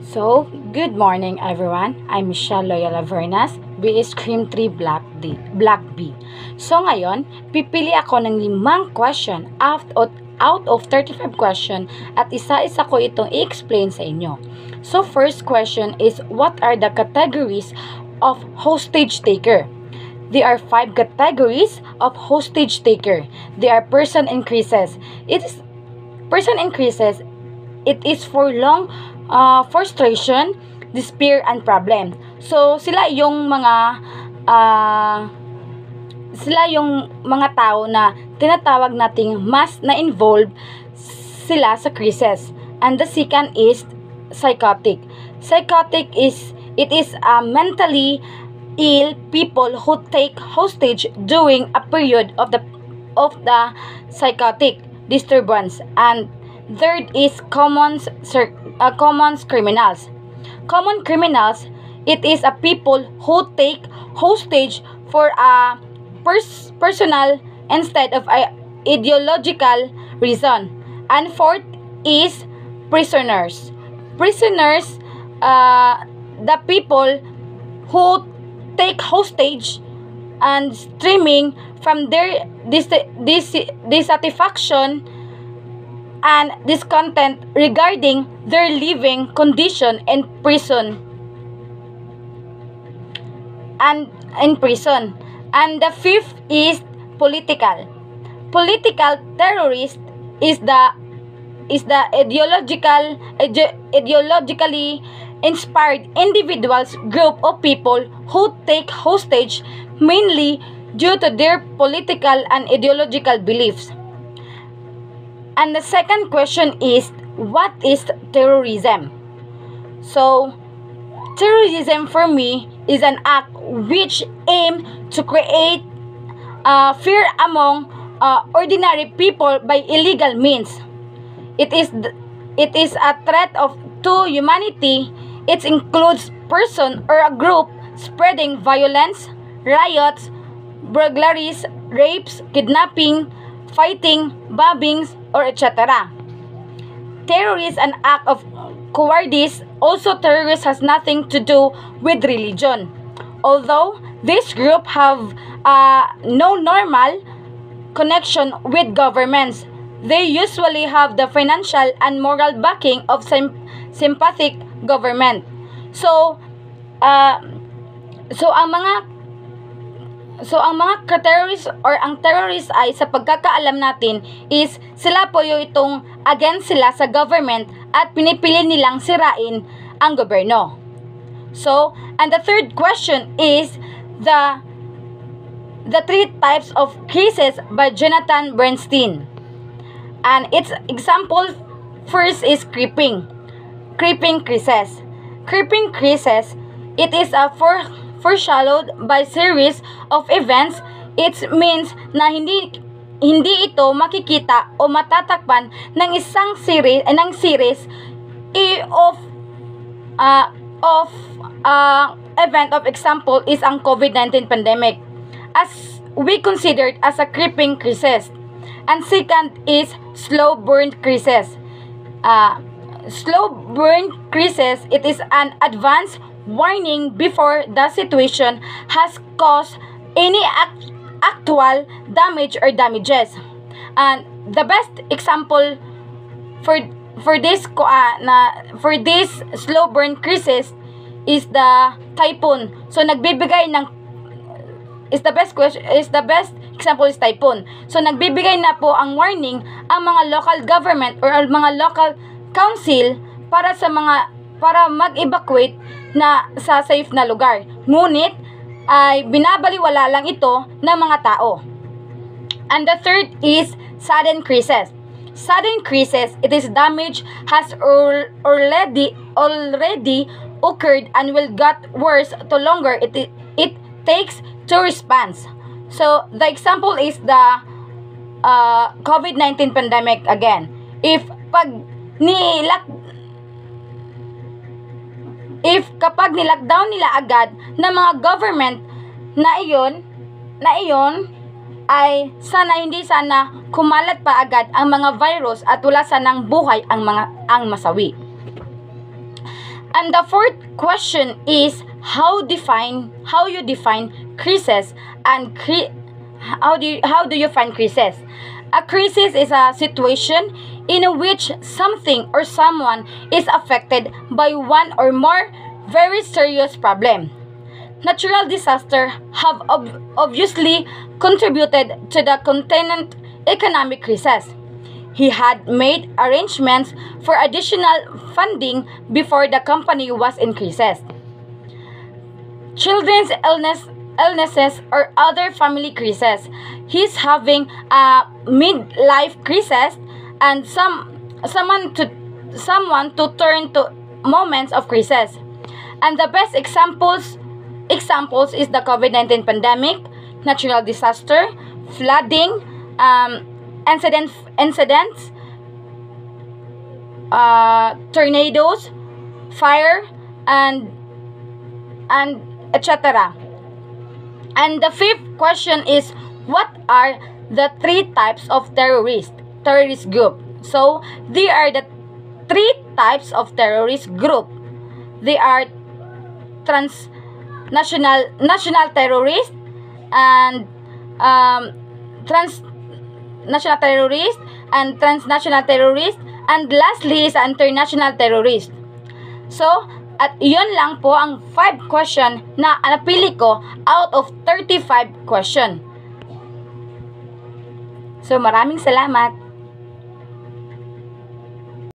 So, good morning everyone. I'm Michelle Loyola Vernas, BS Cream 3 Black B. So ngayon, pipili ako ng 5 question out of 35 question at isa-isa ko itong i-explain sa inyo. So first question is, what are the categories of hostage taker? There are 5 categories of hostage taker. They are person increases. It is for long frustration, despair, and problem. So, sila yung mga tao na tinatawag nating mas na-involve sila sa crisis. And the second is psychotic. Psychotic is mentally ill people who take hostage during a period of the psychotic disturbance. And third is common criminals. Common criminals, it is a people who take hostage for a personal instead of a ideological reason. And fourth is prisoners. Prisoners, the people who take hostage and streaming from their dissatisfaction and discontent regarding their living condition in prison. And the fifth is political. Political terrorist is the ideologically inspired individuals group of people who take hostage mainly due to their political and ideological beliefs. And the second question is, what is terrorism? So, terrorism for me is an act which aims to create fear among ordinary people by illegal means. It is a threat to humanity. It includes person or a group spreading violence, riots, burglaries, rapes, kidnapping, fighting, bombings, or etc. Terror is an act of cowardice. Also, terrorists has nothing to do with religion. Although this group have no normal connection with governments, they usually have the financial and moral backing of sympathetic government. So ang mga terrorists or ang terrorist ay sa pagkakaalam natin is sila po yung itong against sila sa government at pinipili nilang sirain ang gobyerno. So, and the third question is the 3 types of crisis by Jonathan Bernstein. And its example first is creeping crisis. Creeping crisis, it is a foreshadowed by series of events. It means na hindi ito makikita o matatakpan ng isang series of event of example is ang COVID-19 pandemic as we considered as a creeping crisis. And second is slow burn crisis. Slow burn crisis, it is an advanced warning before the situation has caused any actual damage or damages. And the best example for this slow burn crisis is the typhoon. So the best example is typhoon. So nagbibigay na po ang warning ang mga local government or ang mga local council para mag-evacuate na sa safe na lugar. Ngunit ay binabaliwala lang ito ng mga tao. And the third is sudden crisis. Sudden crisis, it is damage has already occurred and will get worse the longer it takes to respond. So the example is the COVID-19 pandemic again. Kapag nilockdown nila agad ng mga government na iyon ay hindi sana kumalat pa agad ang mga virus at wala sanang buhay ang masawi. And the fourth question is how you define crisis and how do you find crisis? A crisis is a situation in which something or someone is affected by one or more very serious problem. Natural disasters have obviously contributed to the continent's economic crisis. He had made arrangements for additional funding before the company was in crisis. Children's illnesses or other family crises. He's having a midlife crisis and someone to turn to moments of crisis. And the best examples is the COVID-19 pandemic, natural disaster, flooding, incidents, tornadoes, fire, and etc. And the fifth question is what are the three types of terrorist group? So there are the three types of terrorist group. They are national terrorist and transnational terrorist and transnational terrorist, and lastly is international terrorist. So, at iyon lang po ang 5 question na napili ko out of 35 question. So, maraming salamat.